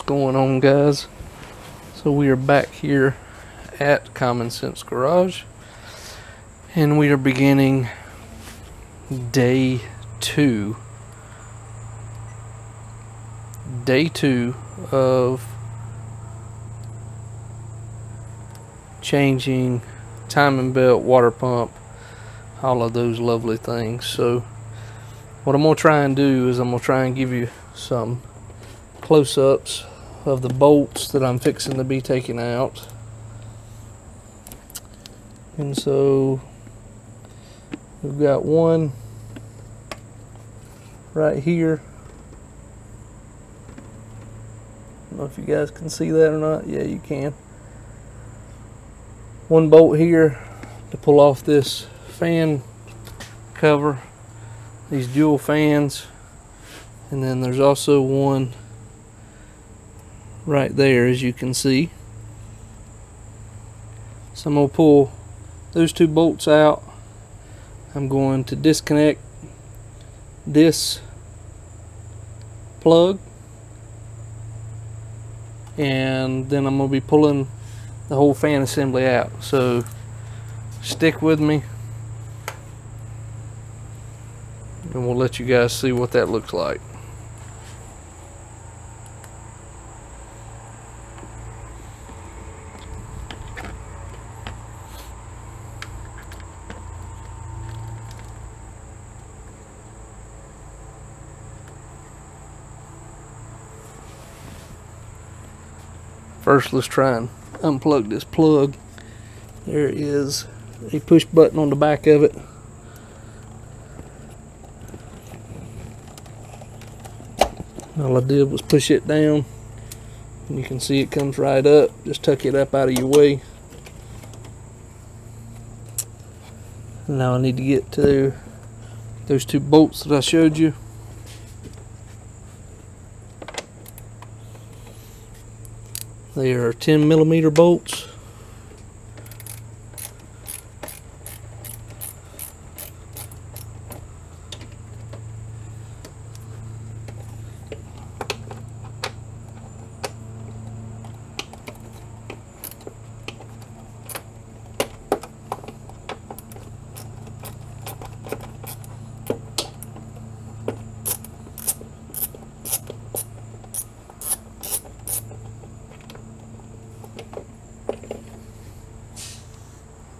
going on, guys? So we are back here at Common Sense Garage, and we are beginning day two of changing timing belt, water pump, all of those lovely things. So what I'm going to try and do is I'm going to try and give you some close-ups of the bolts that I'm fixing to be taking out. And so we've got one right here. I don't know if you guys can see that or not. Yeah, you can. One bolt here to pull off this fan cover, these dual fans, and then there's also one right there, as you can see. So I'm going to pull those two bolts out. I'm going to disconnect this plug, and then I'm going to be pulling the whole fan assembly out. So stick with me and we'll let you guys see what that looks like. First, let's try and unplug this plug. There is a push button on the back of it. All I did was push it down, and you can see it comes right up. Just tuck it up out of your way. Now I need to get to those two bolts that I showed you. They are 10mm bolts.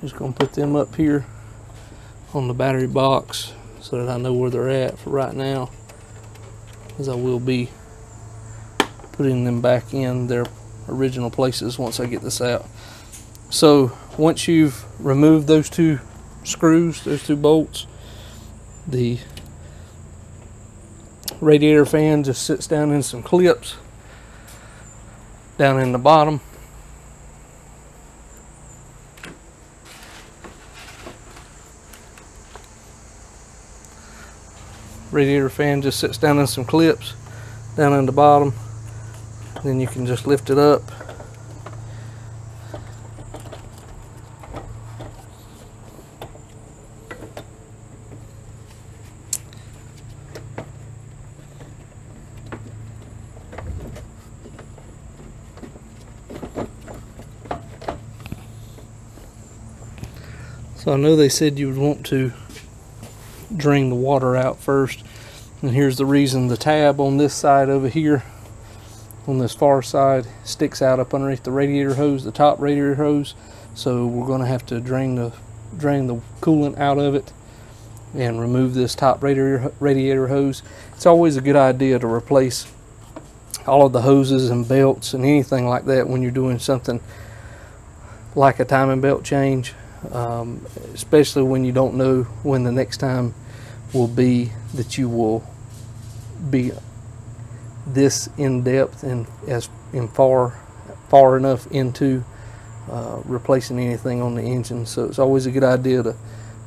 Just gonna put them up here on the battery box so that I know where they're at for right now, as I will be putting them back in their original places once I get this out. So once you've removed those two screws, those two bolts, the radiator fan just sits down in some clips down in the bottom. Radiator fan just sits down in some clips down in the bottom. Then you can just lift it up. So I know they said you would want to drain the water out first, and here's the reason. The tab on this side over here, on this far side, sticks out up underneath the radiator hose, the top radiator hose. So we're going to have to drain the coolant out of it and remove this top radiator hose. It's always a good idea to replace all of the hoses and belts and anything like that when you're doing something like a timing belt change. Especially when you don't know when the next time will be that you will be this in depth and far enough into replacing anything on the engine. So it's always a good idea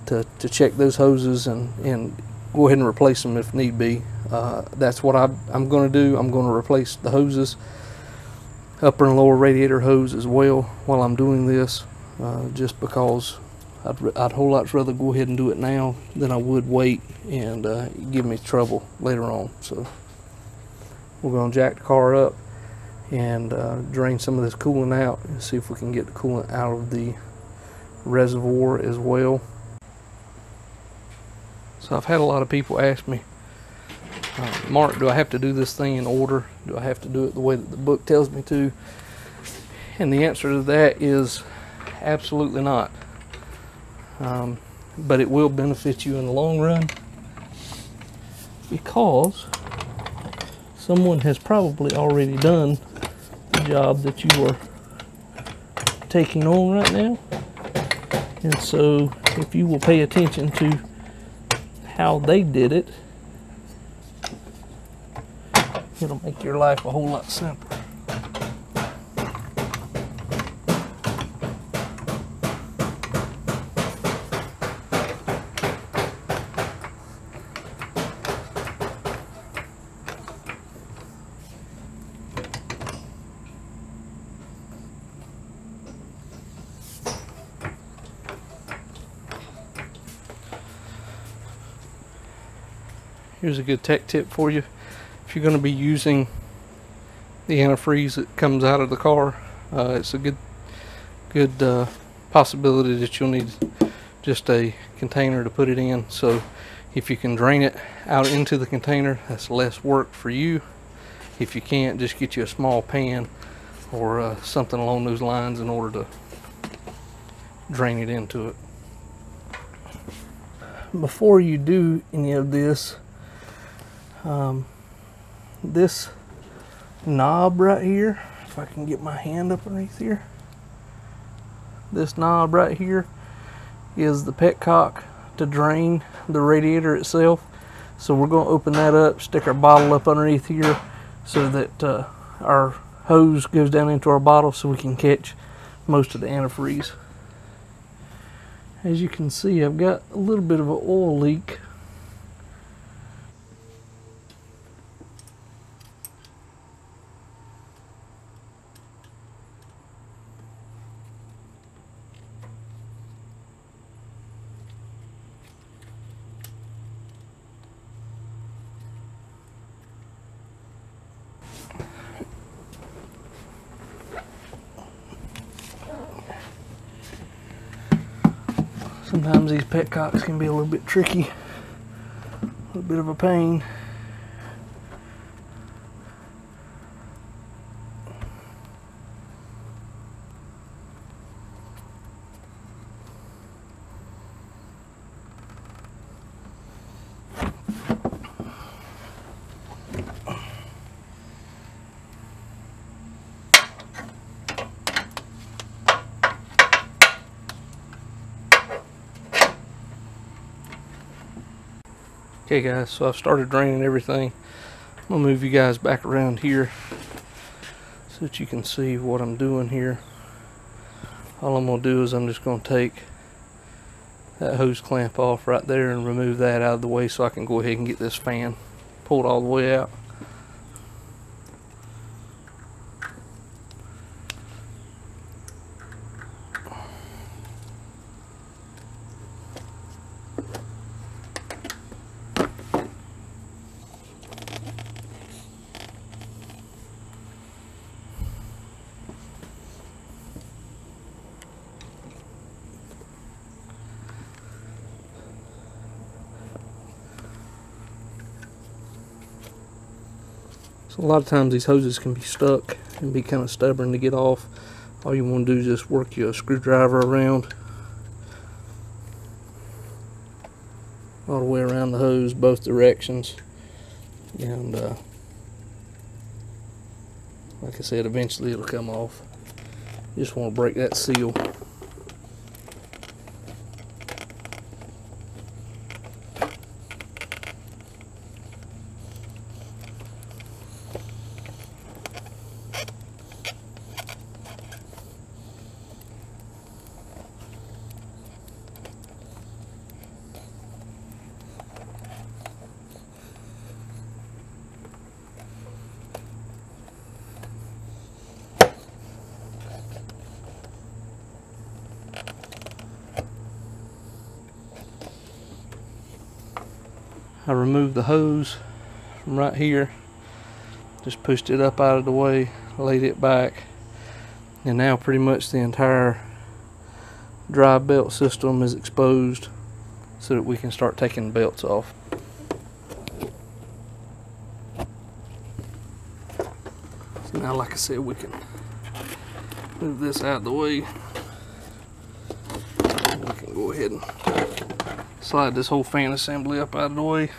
to check those hoses and go ahead and replace them if need be. That's what I'm going to do. I'm going to replace the hoses, upper and lower radiator hose as well, while I'm doing this. Just because I'd whole lot rather go ahead and do it now than I would wait and give me trouble later on. So we're going to jack the car up and drain some of this coolant out and see if we can get the coolant out of the reservoir as well. So I've had a lot of people ask me, Mark, do I have to do this thing in order? Do I have to do it the way that the book tells me to? And the answer to that is absolutely not. But it will benefit you in the long run, because someone has probably already done the job that you are taking on right now. And so if you will pay attention to how they did it, it'll make your life a whole lot simpler. Here's a good tech tip for you. If you're going to be using the antifreeze that comes out of the car, it's a good possibility that you'll need just a container to put it in. So if you can drain it out into the container, that's less work for you. If you can't, just get you a small pan or something along those lines in order to drain it into it. Before you do any of this, this knob right here, if I can get my hand up underneath here, this knob right here is the petcock to drain the radiator itself. So we're going to open that up, stick our bottle up underneath here so that our hose goes down into our bottle so we can catch most of the antifreeze. As you can see, I've got a little bit of an oil leak. Sometimes these petcocks can be a little bit tricky, a little bit of a pain. Okay guys, so I've started draining everything. I'm gonna move you guys back around here so that you can see what I'm doing here. All I'm gonna do is I'm just gonna take that hose clamp off right there and remove that out of the way so I can go ahead and get this fan pulled all the way out. So a lot of times these hoses can be stuck and be kind of stubborn to get off. All you want to do is just work your screwdriver around all the way around the hose, both directions, and like I said, eventually it'll come off. You just want to break that seal. I removed the hose from right here, just pushed it up out of the way laid it back, and now pretty much the entire drive belt system is exposed so that we can start taking the belts off. So now, like I said, we can move this out of the way. We can go ahead and slide this whole fan assembly up out of the way.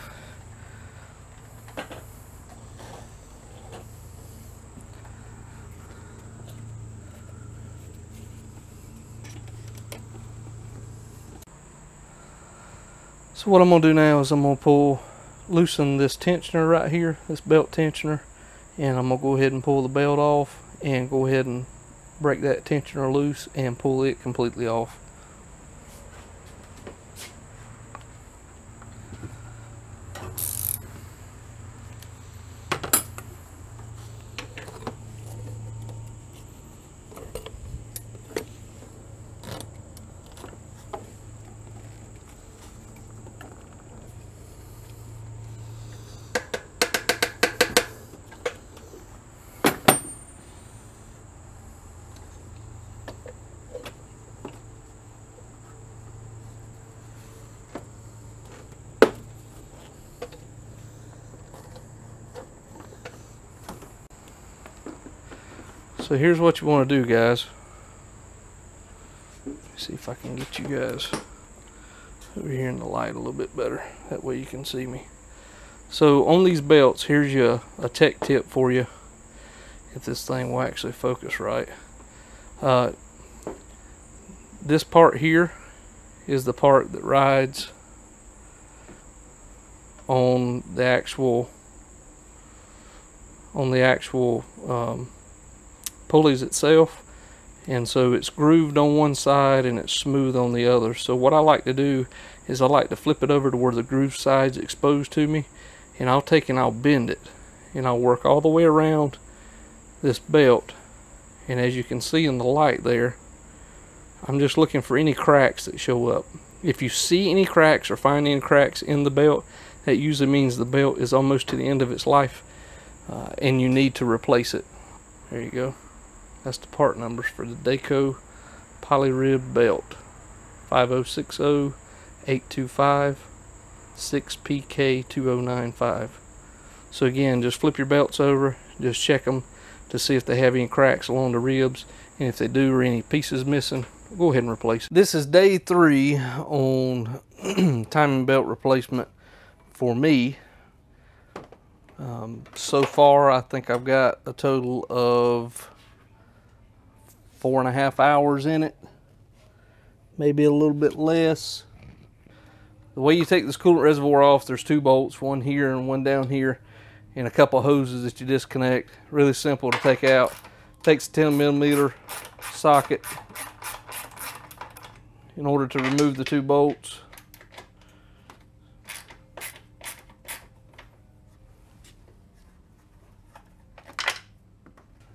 So what I'm going to do now is I'm going to loosen this tensioner right here, this belt tensioner, and I'm going to go ahead and pull the belt off and go ahead and break that tensioner loose and pull it completely off. So here's what you want to do, guys. Let me see if I can get you guys over here in the light a little bit better. That way you can see me. So on these belts, here's a tech tip for you. If this thing will actually focus right. This part here is the part that rides on the actual pulleys itself, and so it's grooved on one side and it's smooth on the other. So what I like to do is I like to flip it over to where the groove side's exposed to me, and I'll take and I'll bend it, and I'll work all the way around this belt. And as you can see in the light there, I'm just looking for any cracks that show up. If you see any cracks or find any cracks in the belt, that usually means the belt is almost to the end of its life, and you need to replace it. There you go. That's the part numbers for the Dayco Polyrib belt. 5060-825-6PK2095. So again, just flip your belts over, just check them to see if they have any cracks along the ribs, and if they do or any pieces missing, go ahead and replace it. This is day 3 on timing belt replacement for me. So far I think I've got a total of 4.5 hours in it, maybe a little bit less. The way you take this coolant reservoir off, there's 2 bolts, one here and one down here, and a couple of hoses that you disconnect. Really simple to take out. Takes a 10mm socket in order to remove the 2 bolts.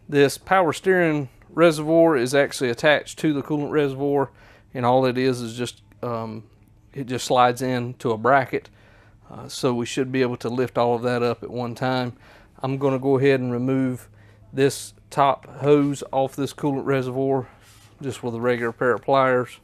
This power steering reservoir is actually attached to the coolant reservoir, and all it is just it just slides into a bracket, so we should be able to lift all of that up at one time. I'm going to go ahead and remove this top hose off this coolant reservoir just with a regular pair of pliers.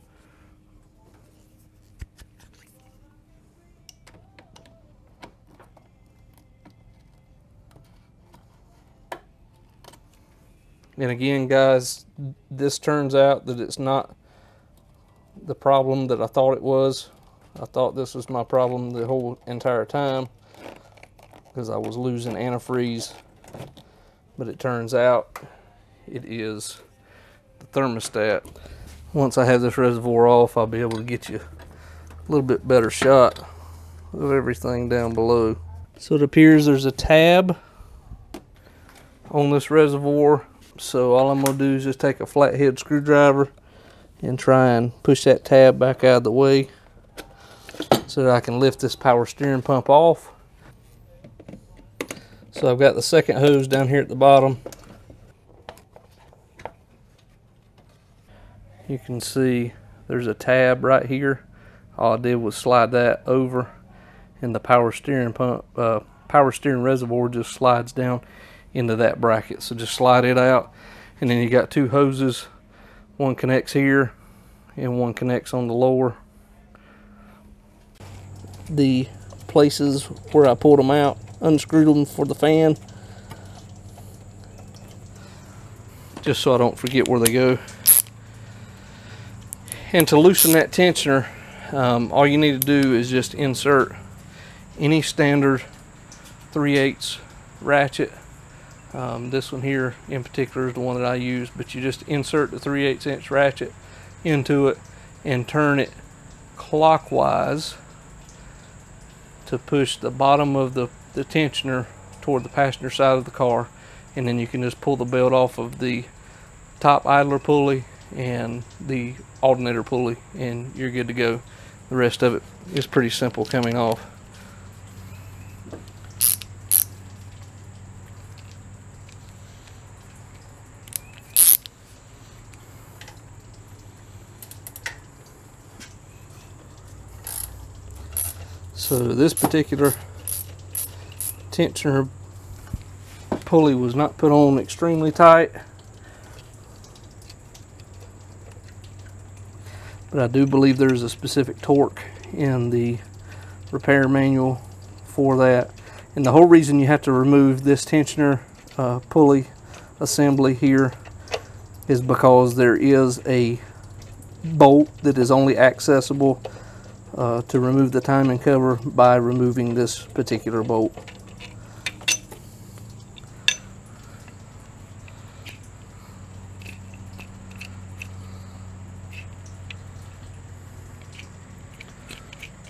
And again, guys, this turns out that it's not the problem that I thought it was. I thought this was my problem the whole entire time because I was losing antifreeze. But it turns out it is the thermostat. Once I have this reservoir off, I'll be able to get you a little bit better shot of everything down below. So it appears there's a tab on this reservoir. So all I'm going to do is just take a flathead screwdriver and try and push that tab back out of the way so that I can lift this power steering pump off. So I've got the second hose down here at the bottom. You can see there's a tab right here. All I did was slide that over, and the power steering reservoir just slides down into that bracket. So just slide it out, and then you got two hoses. One connects here and one connects on the lower. The places where I pulled them out, unscrewed them for the fan, just so I don't forget where they go. And to loosen that tensioner, all you need to do is just insert any standard 3/8 ratchet. This one here in particular is the one that I use, but you just insert the 3/8 inch ratchet into it and turn it clockwise to push the bottom of the tensioner toward the passenger side of the car, and then you can just pull the belt off of the top idler pulley and the alternator pulley, and you're good to go. The rest of it is pretty simple coming off. So this particular tensioner pulley was not put on extremely tight, but I do believe there's a specific torque in the repair manual for that. And the whole reason you have to remove this tensioner pulley assembly here is because there is a bolt that is only accessible to remove the timing cover by removing this particular bolt.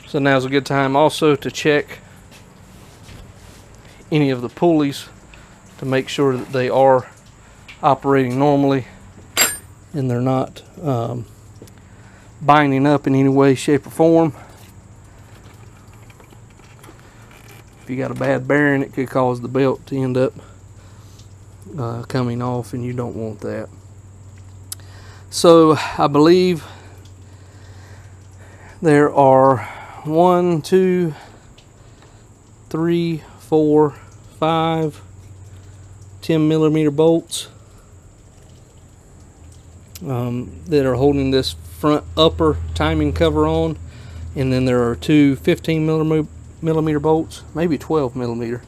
So now's a good time also to check any of the pulleys to make sure that they are operating normally and they're not binding up in any way, shape, or form. If you got a bad bearing, it could cause the belt to end up coming off, and you don't want that. So I believe there are 1, 2, 3, 4, 5 10mm bolts that are holding this front upper timing cover on, and then there are two 15mm bolts, maybe 12mm.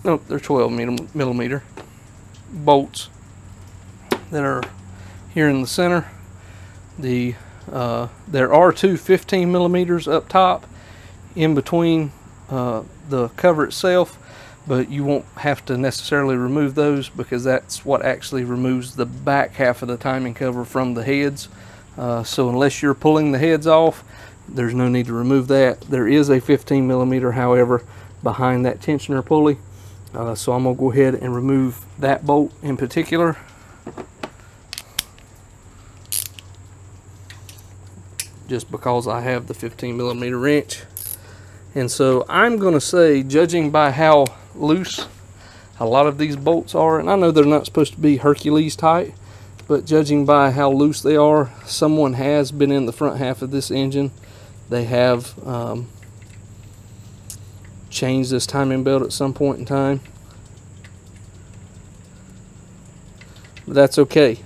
Nope, they're 12mm bolts that are here in the center. There are two 15mm up top in between the cover itself, but you won't have to necessarily remove those because that's what actually removes the back half of the timing cover from the heads. So unless you're pulling the heads off, there's no need to remove that. There is a 15mm, however, behind that tensioner pulley. So I'm going to go ahead and remove that bolt in particular. Just because I have the 15mm wrench. And so I'm going to say, judging by how loose a lot of these bolts are, and I know they're not supposed to be Hercules tight, but judging by how loose they are, someone has been in the front half of this engine. They have changed this timing belt at some point in time. But that's okay.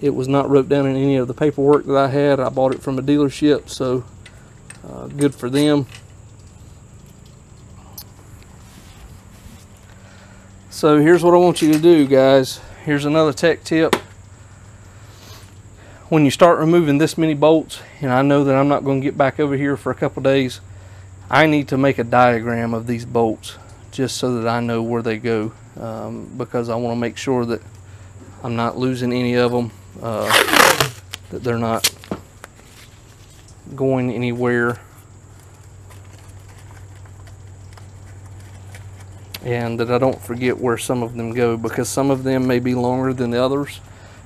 It was not wrote down in any of the paperwork that I had. I bought it from a dealership, so good for them. So here's what I want you to do, guys. Here's another tech tip. When you start removing this many bolts, and I know that I'm not going to get back over here for a couple days, I need to make a diagram of these bolts just so that I know where they go, because I want to make sure that I'm not losing any of them, that they're not going anywhere, and that I don't forget where some of them go, because some of them may be longer than the others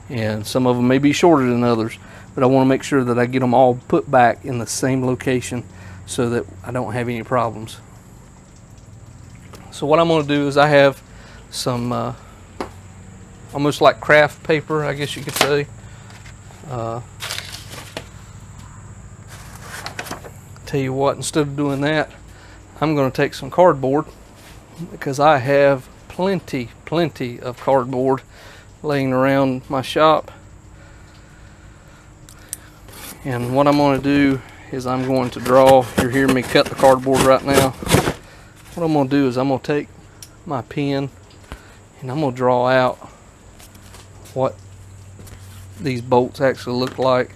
and some of them may be shorter than others, but I want to make sure that I get them all put back in the same location so that I don't have any problems. So what I'm going to do is I have some almost like craft paper, I guess you could say. Tell you what, instead of doing that, I'm going to take some cardboard, because I have plenty of cardboard laying around my shop. And what I'm going to do is I'm going to draw. You're hearing me cut the cardboard right now. What I'm going to do is I'm going to take my pen and I'm going to draw out what these bolts actually look like.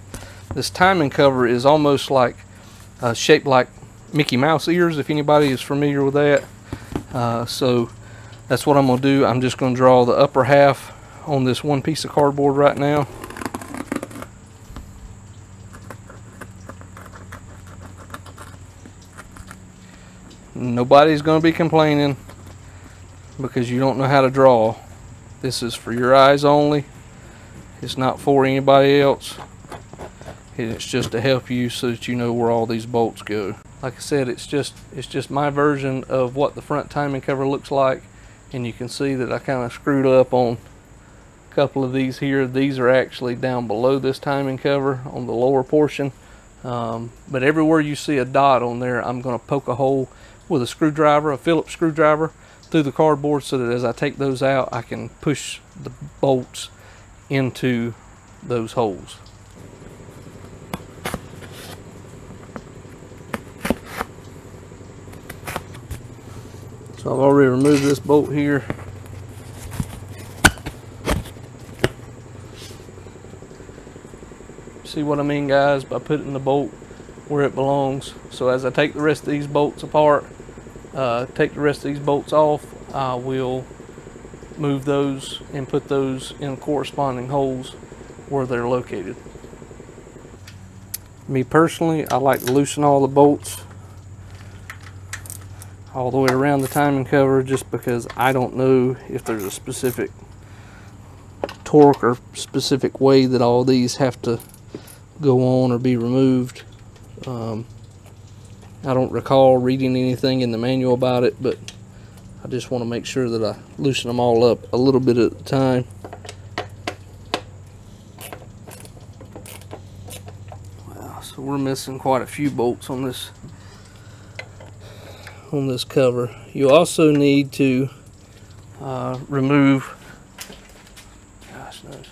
This timing cover is almost like shaped like Mickey Mouse ears, if anybody is familiar with that. So that's what I'm going to do. I'm just going to draw the upper half on this one piece of cardboard right now. Nobody's going to be complaining because you don't know how to draw. This is for your eyes only. It's not for anybody else. It's just to help you so that you know where all these bolts go. Like I said, it's just my version of what the front timing cover looks like, and you can see that I kind of screwed up on a couple of these here. These are actually down below this timing cover on the lower portion, but everywhere you see a dot on there, I'm going to poke a hole with a screwdriver, a Phillips screwdriver, through the cardboard so that as I take those out, I can push the bolts into those holes. So I've already removed this bolt here. See what I mean, guys, by putting the bolt where it belongs. So as I take the rest of these bolts apart, take the rest of these bolts off, I will move those and put those in corresponding holes where they're located. Me personally, I like to loosen all the bolts all the way around the timing cover, just because I don't know if there's a specific torque or specific way that all these have to go on or be removed. I don't recall reading anything in the manual about it, but I just want to make sure that I loosen them all up a little bit at a time. Wow, so we're missing quite a few bolts on this cover. You also need to remove, gosh knows,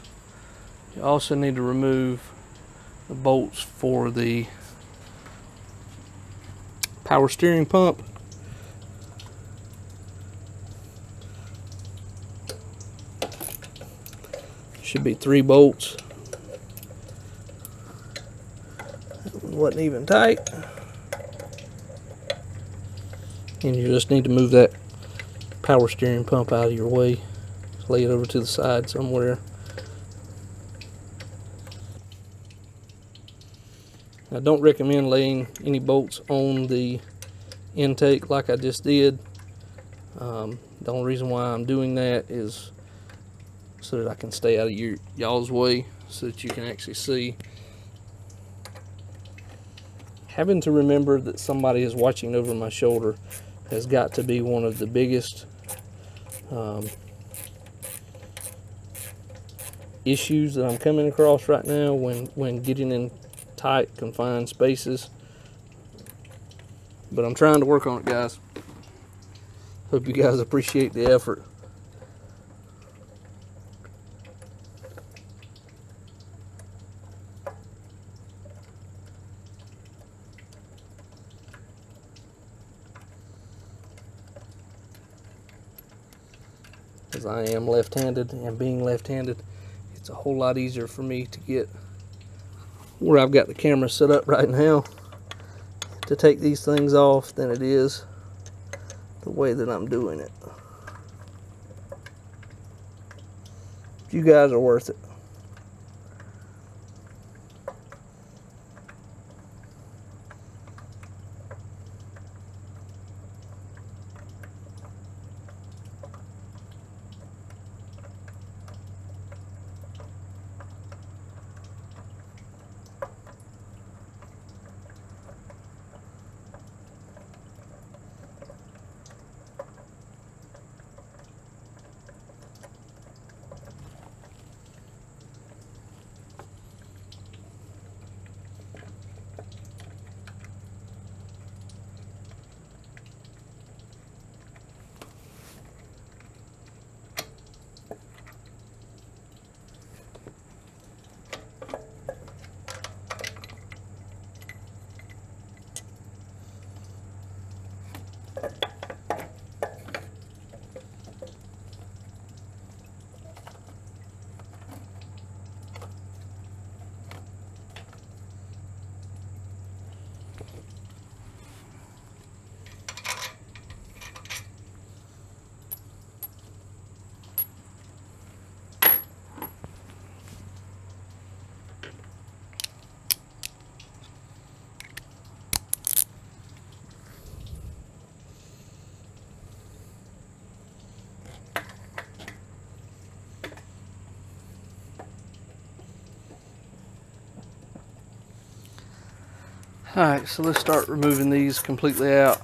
you also need to remove the bolts for the power steering pump. Should be 3 bolts. That one wasn't even tight. And you just need to move that power steering pump out of your way. Just lay it over to the side somewhere. I don't recommend laying any bolts on the intake like I just did. The only reason why I'm doing that is so that I can stay out of y'all's way, so that you can actually see. Having to remember that somebody is watching over my shoulder has got to be one of the biggest issues that I'm coming across right now when getting in tight, confined spaces. But I'm trying to work on it, guys. Hope you guys appreciate the effort. As I am left-handed, and being left-handed, it's a whole lot easier for me to get where I've got the camera set up right now to take these things off than it is the way that I'm doing it. You guys are worth it. Alright, so let's start removing these completely out.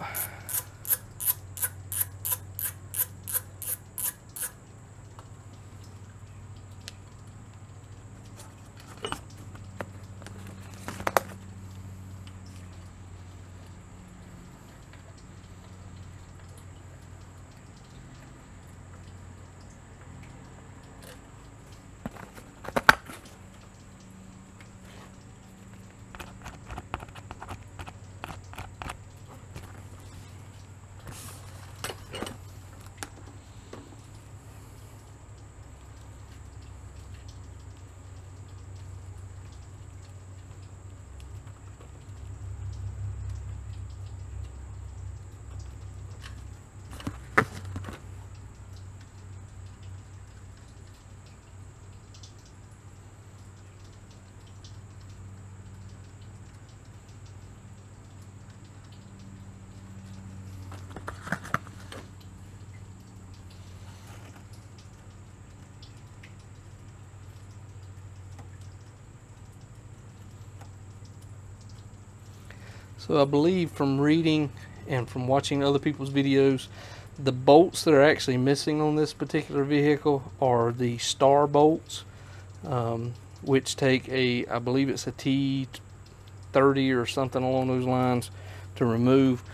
So I believe from reading and from watching other people's videos, the bolts that are actually missing on this particular vehicle are the star bolts, which take I believe it's a T30 or something along those lines to remove.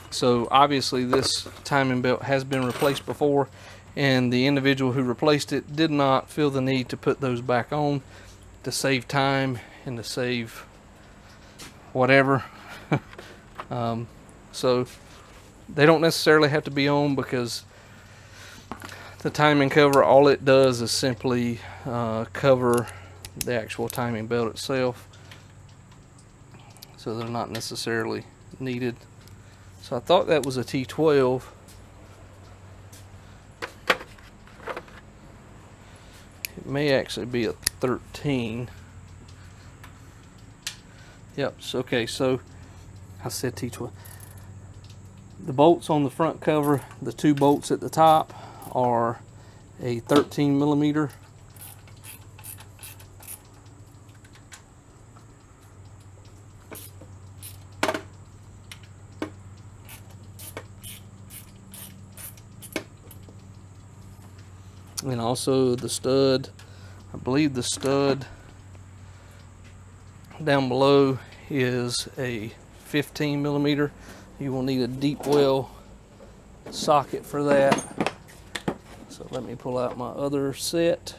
So obviously this timing belt has been replaced before, and the individual who replaced it did not feel the need to put those back on to save time and to save whatever. So they don't necessarily have to be on, because the timing cover, all it does is simply cover the actual timing belt itself, so they're not necessarily needed. So I thought that was a T12. It may actually be a 13. Yep, so okay, so I said T12. The bolts on the front cover, the two bolts at the top, are a 13 millimeter. And also the stud, I believe the stud down below is a 15 millimeter. You will need a deep well socket for that. So let me pull out my other set.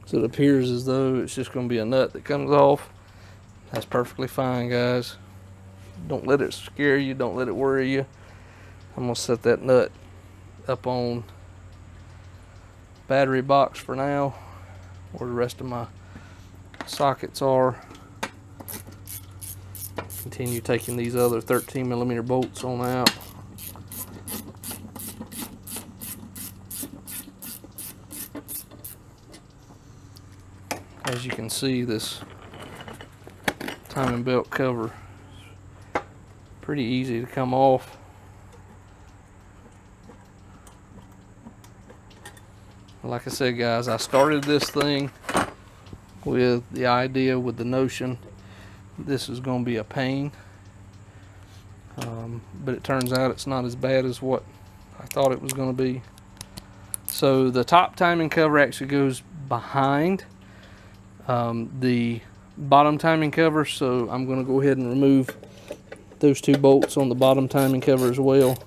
So it appears as though it's just going to be a nut that comes off. That's perfectly fine, guys. Don't let it scare you. Don't let it worry you. I'm going to set that nut up on battery box for now, where the rest of my sockets are. Continue taking these other 13 millimeter bolts on out. As you can see, this timing belt cover is pretty easy to come off. Like I said, guys, I started this thing with the idea, with the notion this is going to be a pain, but it turns out it's not as bad as what I thought it was going to be. So the top timing cover actually goes behind the bottom timing cover, so I'm going to go ahead and remove those two bolts on the bottom timing cover as well.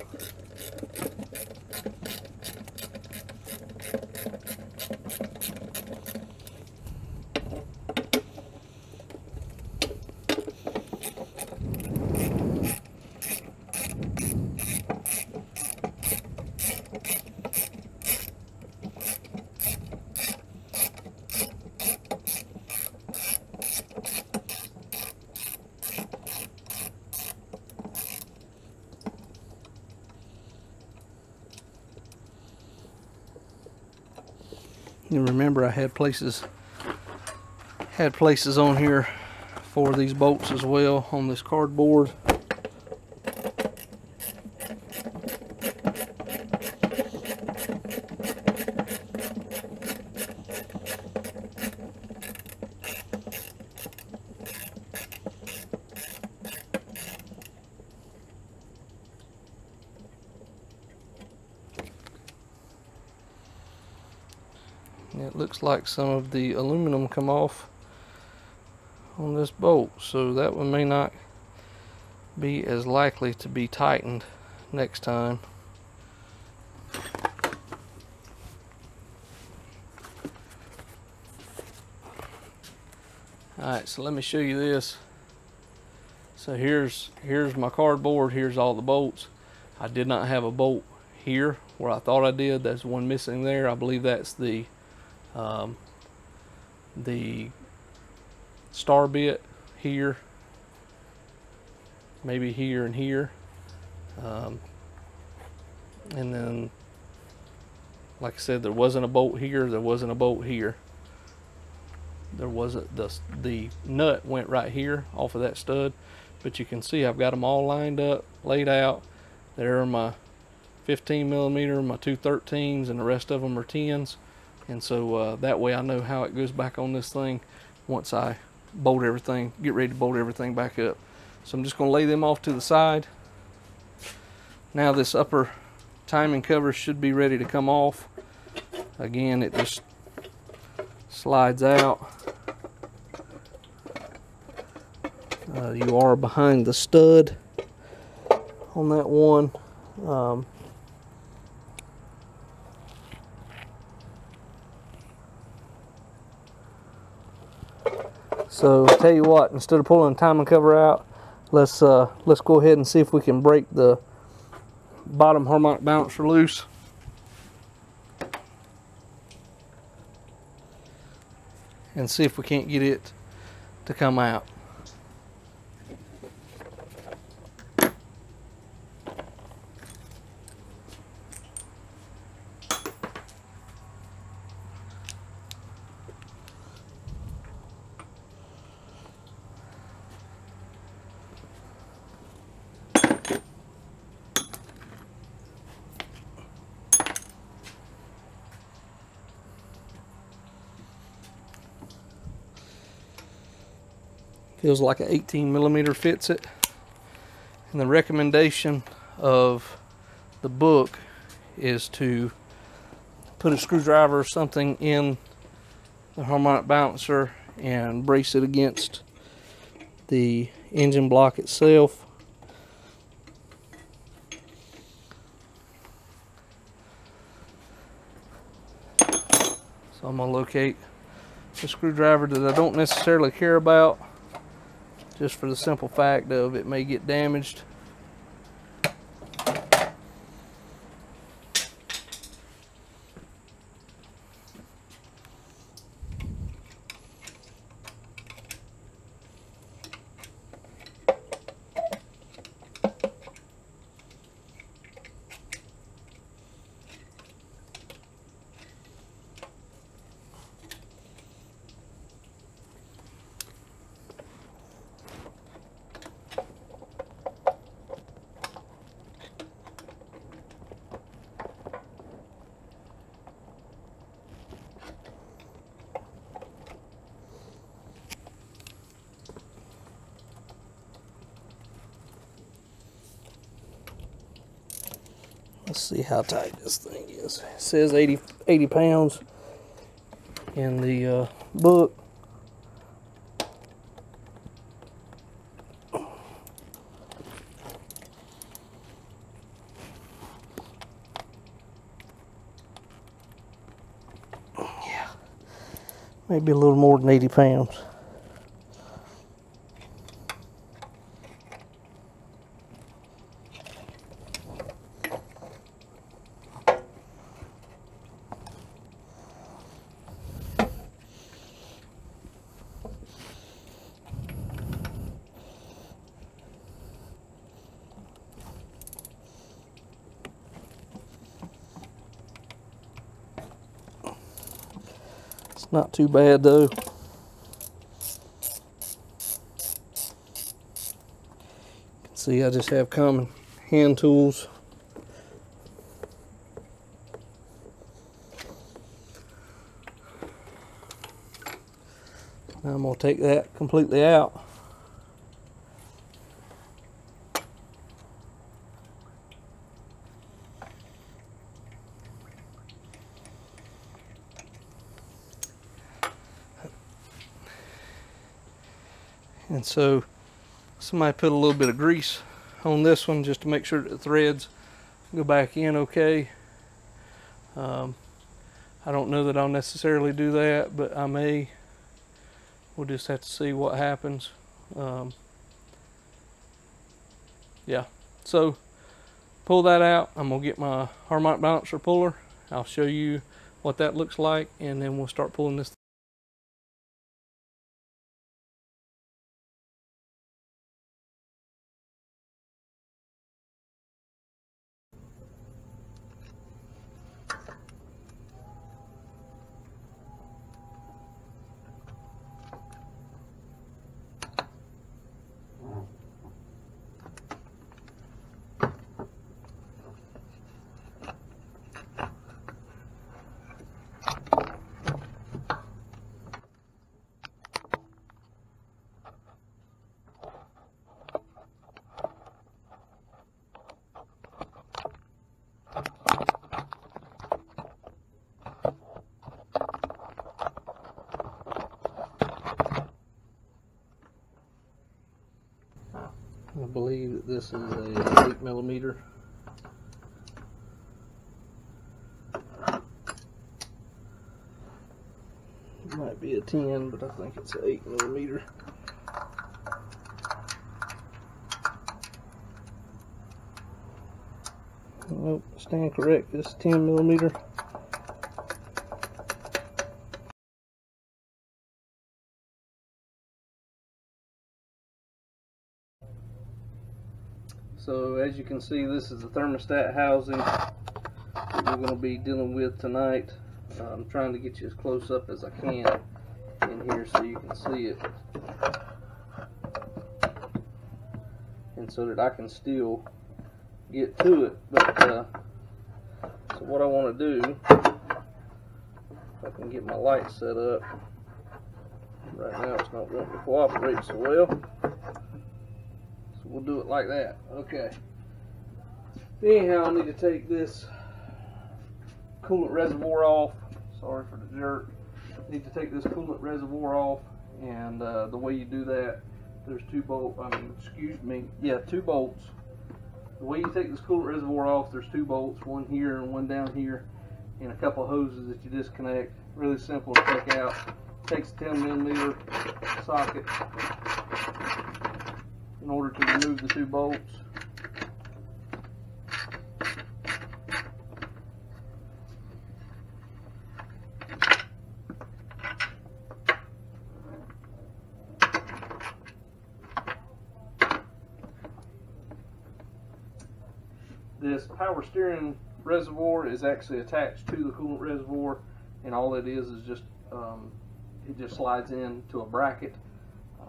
You remember I had places on here for these bolts as well on this cardboard. It looks like some of the aluminum come off on this bolt, so that one may not be as likely to be tightened next time. Alright, so let me show you this. So here's my cardboard, here's all the bolts. I did not have a bolt here where I thought I did. There's one missing there. I believe that's the star bit here, maybe here and here, and then like I said, there wasn't a bolt here, there wasn't a bolt here, there wasn't. The nut went right here off of that stud, but you can see I've got them all lined up, laid out. There are my 15 millimeter, my 213s, and the rest of them are 10s. And so that way I know how it goes back on this thing once I bolt everything, get ready to bolt everything back up. So I'm just going to lay them off to the side. Now this upper timing cover should be ready to come off. Again, it just slides out. You are behind the stud on that one. So tell you what, instead of pulling the timing cover out, let's go ahead and see if we can break the bottom harmonic balancer loose. And see if we can't get it to come out. Feels like an 18 millimeter fits it. And the recommendation of the book is to put a screwdriver or something in the harmonic balancer and brace it against the engine block itself. So I'm going to locate the screwdriver that I don't necessarily care about, just for the simple fact of it may get damaged. Let's see how tight this thing is. It says 80 pounds in the book. Yeah, maybe a little more than 80 pounds. Not too bad though. See, I just have common hand tools. Now I'm going to take that completely out. And so somebody put a little bit of grease on this one just to make sure that the threads go back in okay. I don't know that I'll necessarily do that, but I may. We'll just have to see what happens. Yeah, so pull that out. I'm gonna get my harmonic balancer puller. I'll show you what that looks like, and then we'll start pulling this. I believe that this is a 8mm. It might be a 10, but I think it's an 8mm. Nope, stand correct. It's 10mm. So as you can see, this is the thermostat housing that we're going to be dealing with tonight. I'm trying to get you as close up as I can in here so you can see it, and so that I can still get to it. But so what I want to do, if I can get my light set up. Right now it's not wanting to cooperate so well. We'll do it like that. Okay. Anyhow, I need to take this coolant reservoir off. Sorry for the jerk. I need to take this coolant reservoir off, and the way you do that, there's two bolts. Two bolts. The way you take this coolant reservoir off, there's two bolts, one here and one down here, and a couple of hoses that you disconnect. Really simple to take out. Takes a 10mm socket in order to remove the two bolts. This power steering reservoir is actually attached to the coolant reservoir, and all it is just it just slides into a bracket.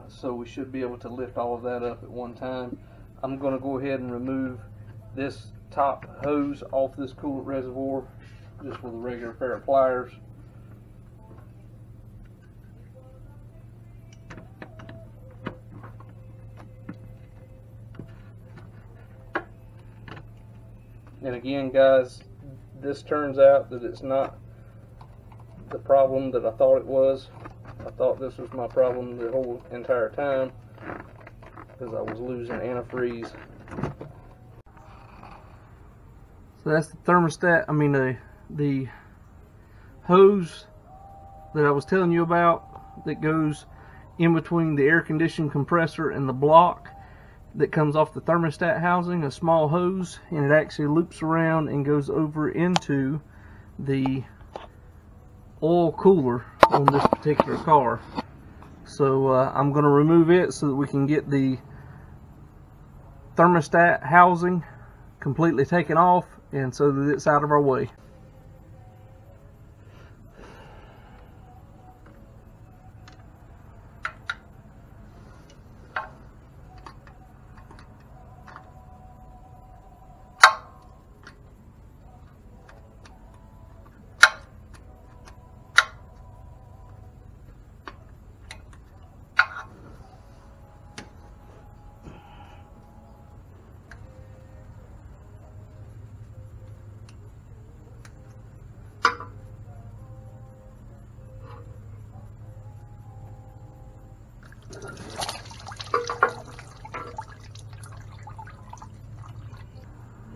So we should be able to lift all of that up at one time. I'm going to go ahead and remove this top hose off this coolant reservoir just with a regular pair of pliers. And again, guys, this turns out that it's not the problem that I thought it was. I thought this was my problem the whole entire time because I was losing antifreeze. So that's the thermostat, the hose that I was telling you about that goes in between the air conditioning compressor and the block that comes off the thermostat housing, a small hose, and it actually loops around and goes over into the oil cooler on this particular car. So I'm going to remove it so that we can get the thermostat housing completely taken off, and so that it's out of our way.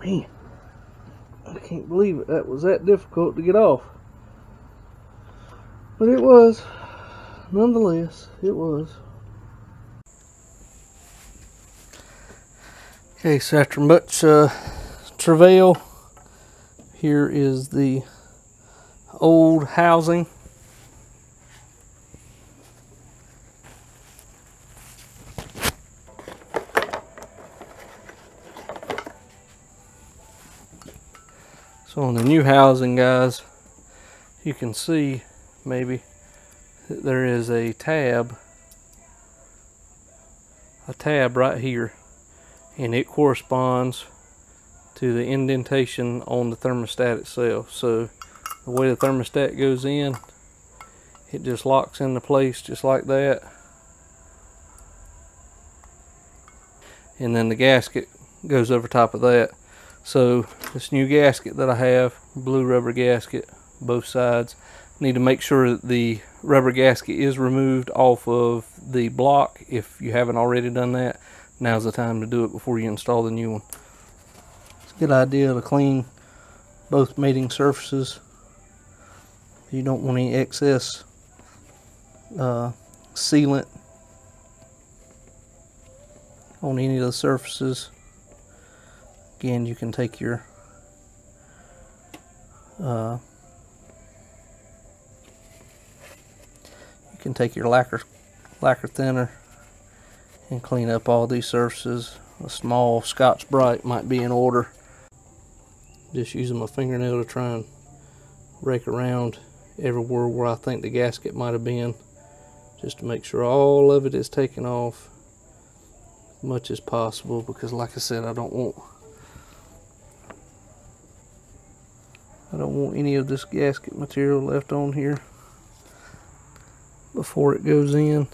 Man, I can't believe it. That was that difficult to get off. But it was, nonetheless, it was. Okay, so after much travail, here is the old housing. So on the new housing, guys, you can see maybe that there is a tab right here, and it corresponds to the indentation on the thermostat itself. So the way the thermostat goes in, it just locks into place just like that, and then the gasket goes over top of that. So this new gasket that I have, blue rubber gasket, both sides, need to make sure that the rubber gasket is removed off of the block. If you haven't already done that, now's the time to do it before you install the new one. It's a good idea to clean both mating surfaces. You don't want any excess sealant on any of the surfaces. Again, you can take your lacquer thinner and clean up all these surfaces. A small Scotch Brite might be in order. Just using my fingernail to try and rake around everywhere where I think the gasket might have been, just to make sure all of it is taken off as much as possible, because like I said, I don't want any of this gasket material left on here before it goes in.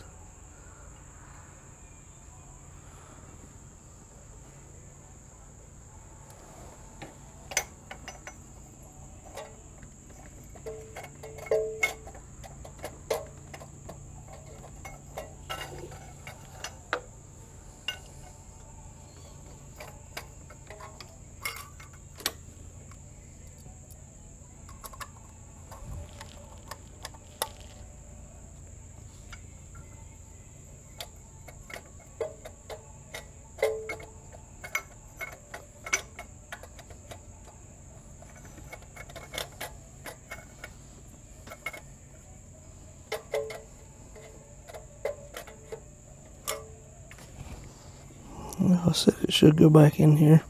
I said it should go back in here.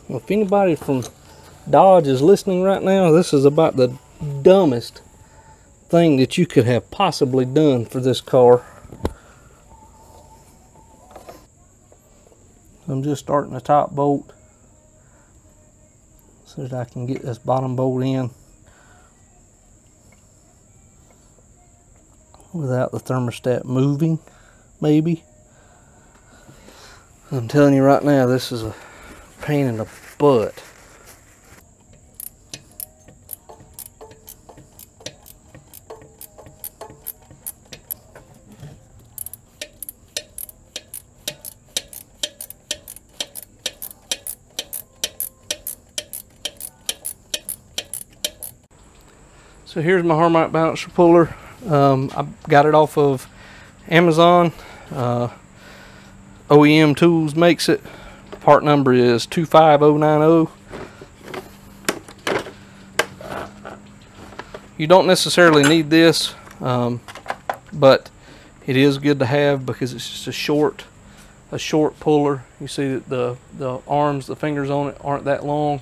Well, if anybody from Dodge is listening right now, this is about the dumbest thing that you could have possibly done for this car. I'm just starting the top bolt so that I can get this bottom bolt in without the thermostat moving, maybe. I'm telling you right now, this is a pain in the butt. So here's my Harmite balancer puller. I got it off of Amazon. OEM Tools makes it. Part number is 25090. You don't necessarily need this, but it is good to have because it's just a short puller. You see that the arms, the fingers on it aren't that long,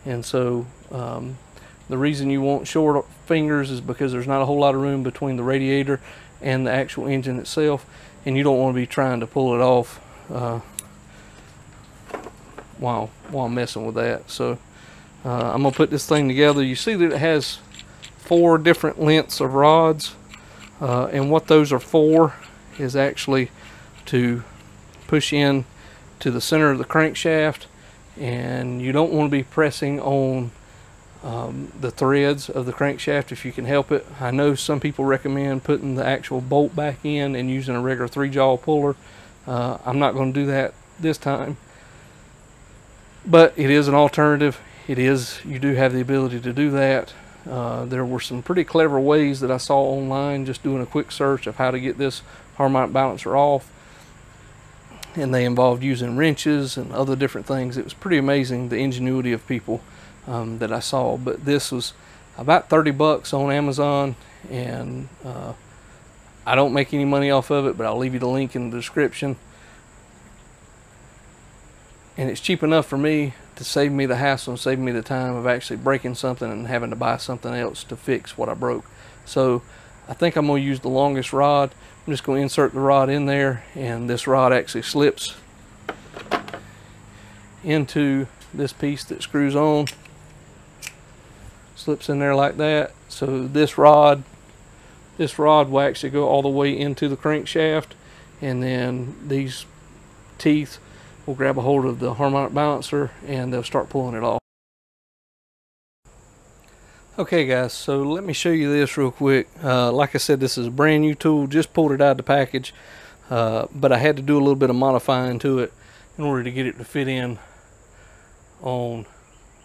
and so the reason you want short fingers is because there's not a whole lot of room between the radiator and the actual engine itself, and you don't want to be trying to pull it off while messing with that. So I'm gonna put this thing together. You see that it has 4 different lengths of rods, and what those are for is actually to push in to the center of the crankshaft, and you don't want to be pressing on the threads of the crankshaft if you can help it. I know some people recommend putting the actual bolt back in and using a regular 3-jaw puller. I'm not going to do that this time, but it is an alternative. You do have the ability to do that. There were some pretty clever ways that I saw online just doing a quick search of how to get this harmonic balancer off, and they involved using wrenches and other different things. It was pretty amazing, the ingenuity of people that I saw. But this was about 30 bucks on Amazon, and I don't make any money off of it, but I'll leave you the link in the description. And it's cheap enough for me to save me the hassle and save me the time of actually breaking something and having to buy something else to fix what I broke. So I think I'm going to use the longest rod. I'm just going to insert the rod in there, and this rod actually slips into this piece that screws on. Slips in there like that. So this rod will actually go all the way into the crankshaft, and then these teeth will grab a hold of the harmonic balancer and they'll start pulling it off. Okay guys, so let me show you this real quick. Like I said, this is a brand new tool, just pulled it out of the package, but I had to do a little bit of modifying to it in order to get it to fit in on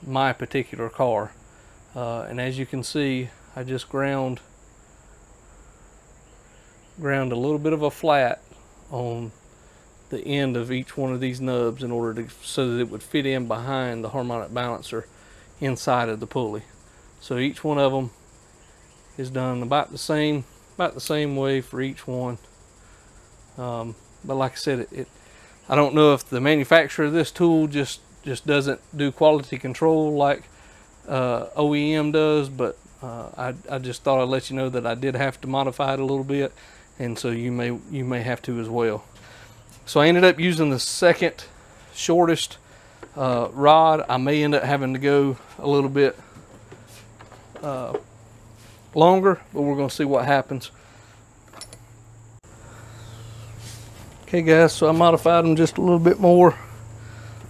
my particular car. And as you can see, I just ground a little bit of a flat on the end of each one of these nubs in order to, so that it would fit in behind the harmonic balancer inside of the pulley. So each one of them is done about the same way for each one. But like I said, I don't know if the manufacturer of this tool just doesn't do quality control like OEM does, but I just thought I'd let you know that I did have to modify it a little bit, and so you may have to as well. So I ended up using the second shortest rod. I may end up having to go a little bit longer, but we're going to see what happens. Okay guys, so I modified them just a little bit more.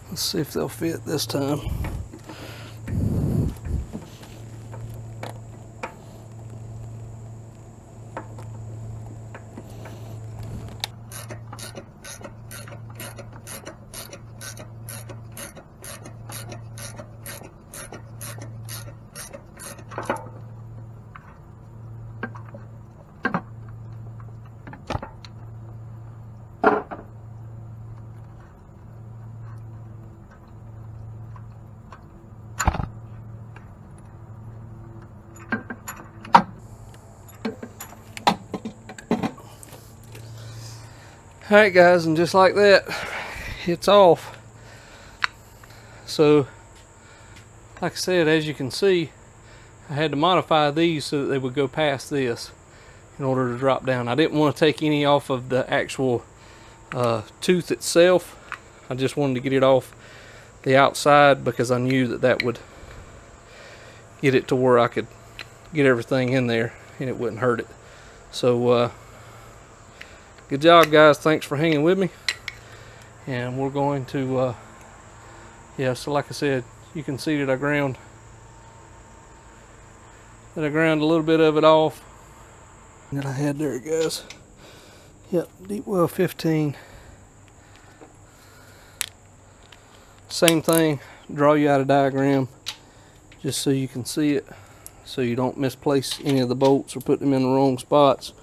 Let's see if they'll fit this time. Alright guys, and just like that, it's off. So, like I said, as you can see, I had to modify these so that they would go past this in order to drop down. I didn't want to take any off of the actual tooth itself. I just wanted to get it off the outside because I knew that that would get it to where I could get everything in there and it wouldn't hurt it. So, good job guys, thanks for hanging with me. And we're going to yeah, so like I said, you can see that I ground a little bit of it off that I had there, guys. Yep, deep well 15. Same thing, draw you out a diagram just so you can see it, so you don't misplace any of the bolts or put them in the wrong spots.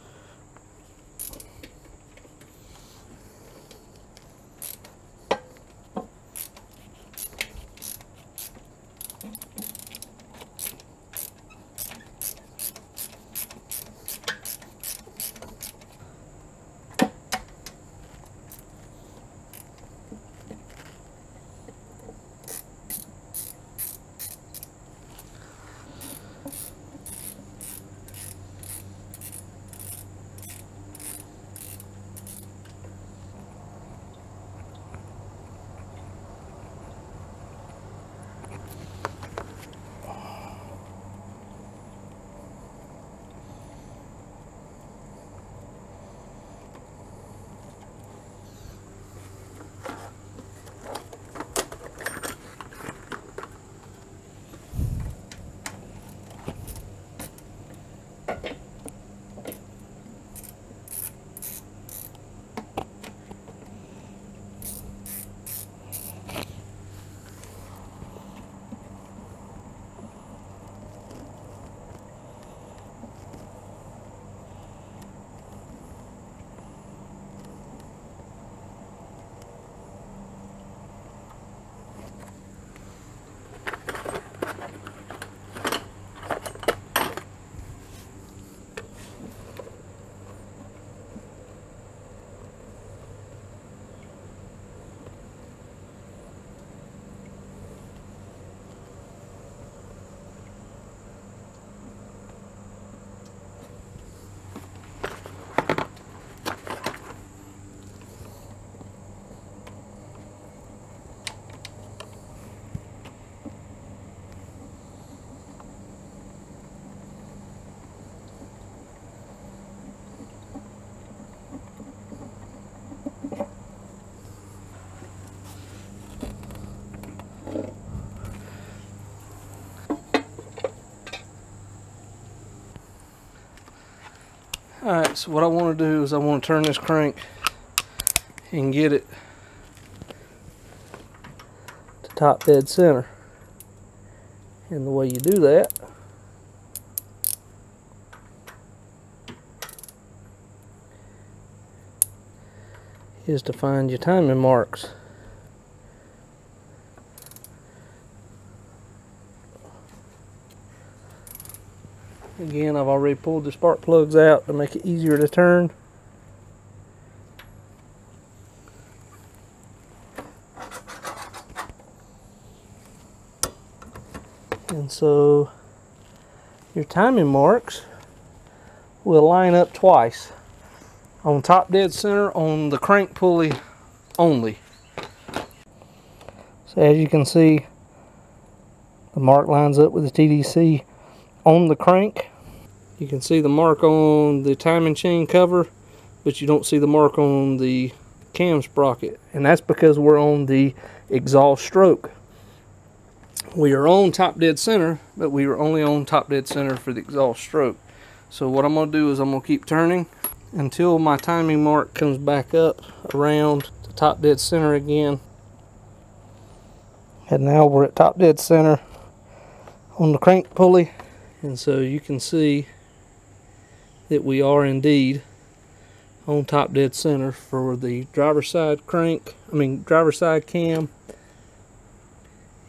Alright, so what I want to do is I want to turn this crank and get it to top dead center. And the way you do that is to find your timing marks. Again, I've already pulled the spark plugs out to make it easier to turn. And so your timing marks will line up twice. On top dead center on the crank pulley only. So as you can see, the mark lines up with the TDC on the crank. You can see the mark on the timing chain cover, but you don't see the mark on the cam sprocket. And that's because we're on the exhaust stroke. We are on top dead center, but we are only on top dead center for the exhaust stroke. So what I'm going to do is I'm going to keep turning until my timing mark comes back up around the top dead center again. And now we're at top dead center on the crank pulley. And so you can see that we are indeed on top dead center for the driver's side driver's side cam.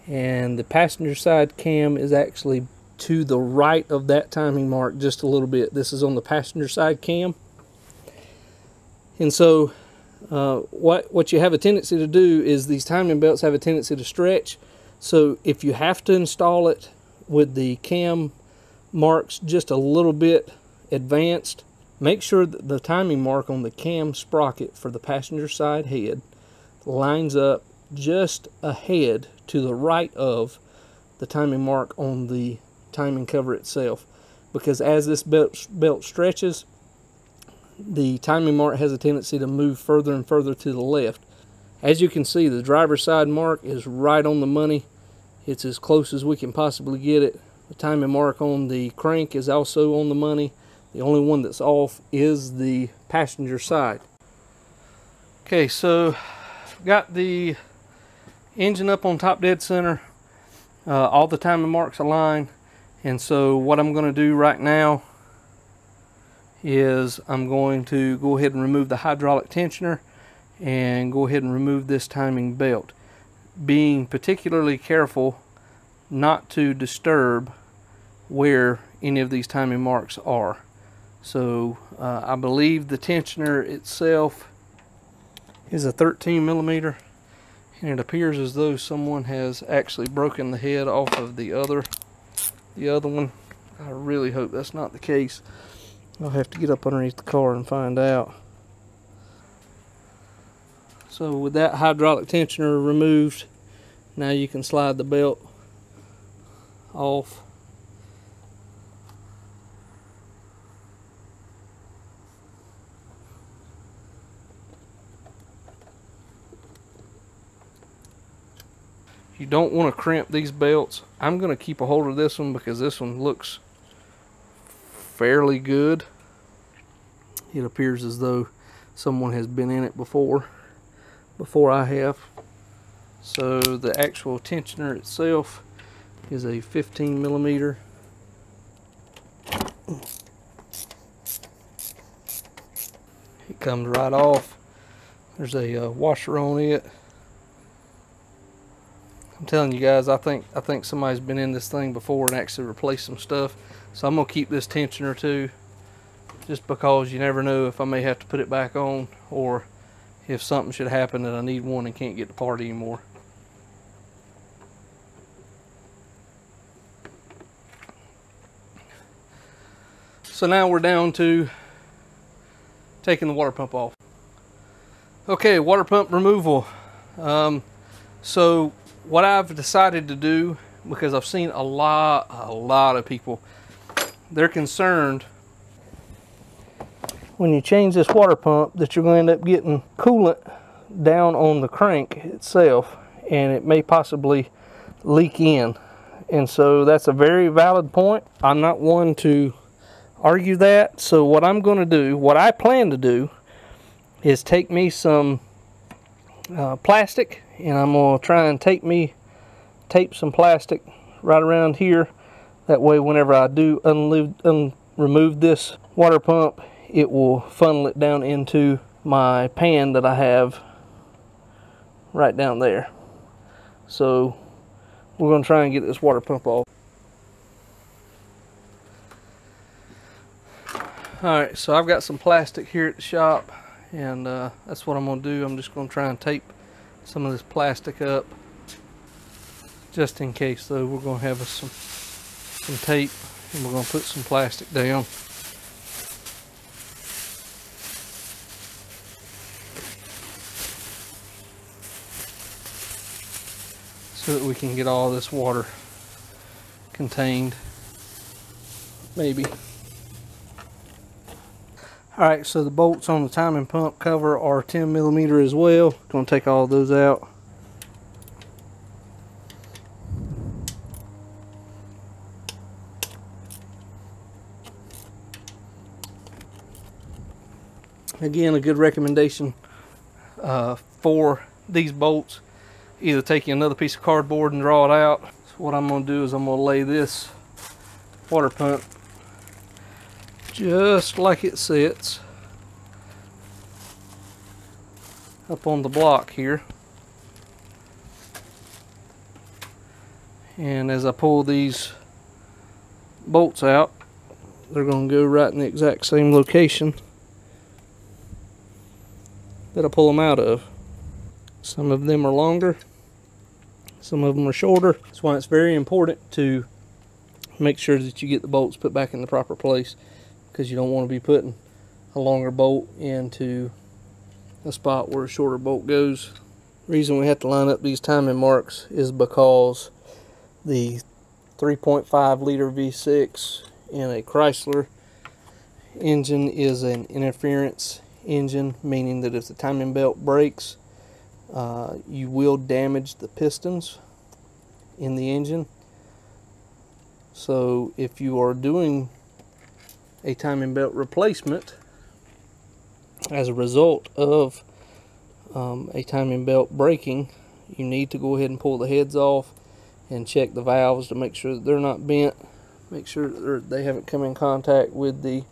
And the passenger side cam is actually to the right of that timing mark just a little bit. This is on the passenger side cam. And so what you have a tendency to do is these timing belts have a tendency to stretch. So if you have to install it with the cam marks just a little bit advanced, make sure that the timing mark on the cam sprocket for the passenger side head lines up just ahead to the right of the timing mark on the timing cover itself. Because as this belt stretches, the timing mark has a tendency to move further and further to the left. As you can see, the driver's side mark is right on the money. It's as close as we can possibly get it. The timing mark on the crank is also on the money. The only one that's off is the passenger side. Okay, so got the engine up on top dead center. All the timing marks align. And so what I'm going to do right now is I'm going to go ahead and remove the hydraulic tensioner and go ahead and remove this timing belt, being particularly careful not to disturb where any of these timing marks are. So I believe the tensioner itself is a 13 millimeter, and it appears as though someone has actually broken the head off of the other one. I really hope that's not the case. I'll have to get up underneath the car and find out. So with that hydraulic tensioner removed, now you can slide the belt off. You don't want to crimp these belts. I'm going to keep a hold of this one because this one looks fairly good. It appears as though someone has been in it before I have. So the actual tensioner itself is a 15 millimeter. It comes right off. There's a washer on it. I'm telling you guys, I think somebody's been in this thing before and actually replaced some stuff. So I'm gonna keep this tensioner too, just because you never know if I may have to put it back on, or if something should happen that I need one and can't get the part anymore. So now we're down to taking the water pump off. Okay, water pump removal. So what I've decided to do, because I've seen a lot of people, they're concerned when you change this water pump that you're going to end up getting coolant down on the crank itself, and it may possibly leak in. And so that's a very valid point. I'm not one to argue that. So what I'm going to do, what I plan to do, is take me some plastic, and I'm going to try and tape some plastic right around here. That way whenever I do remove this water pump, it will funnel it down into my pan that I have right down there. So we're going to try and get this water pump off. Alright, so I've got some plastic here at the shop, and that's what I'm going to do. I'm just going to try and tape some of this plastic up just in case. Though we're going to have some tape, and we're going to put some plastic down. So that we can get all this water contained, maybe. Alright, so the bolts on the timing pump cover are 10 millimeter as well. Going to take all those out. Again, a good recommendation for these bolts, either taking another piece of cardboard and draw it out. So what I'm going to do is I'm going to lay this water pump just like it sits up on the block here, and as I pull these bolts out, they're going to go right in the exact same location that I pull them out of. Some of them are longer, some of them are shorter. That's why it's very important to make sure that you get the bolts put back in the proper place, because you don't want to be putting a longer bolt into a spot where a shorter bolt goes. The reason we have to line up these timing marks is because the 3.5 liter V6 in a Chrysler engine is an interference engine, meaning that if the timing belt breaks, you will damage the pistons in the engine. So if you are doing a timing belt replacement as a result of a timing belt breaking, you need to go ahead and pull the heads off and check the valves to make sure that they're not bent, make sure that they haven't come in contact with the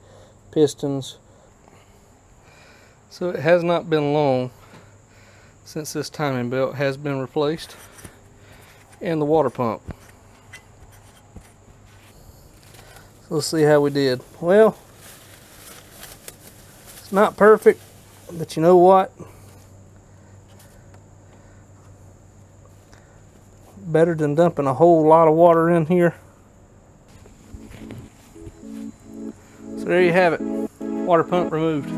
pistons. So it has not been long since this timing belt has been replaced, and the water pump. So let's see how we did. Well, it's not perfect, but you know what? Better than dumping a whole lot of water in here. So there you have it. Water pump removed.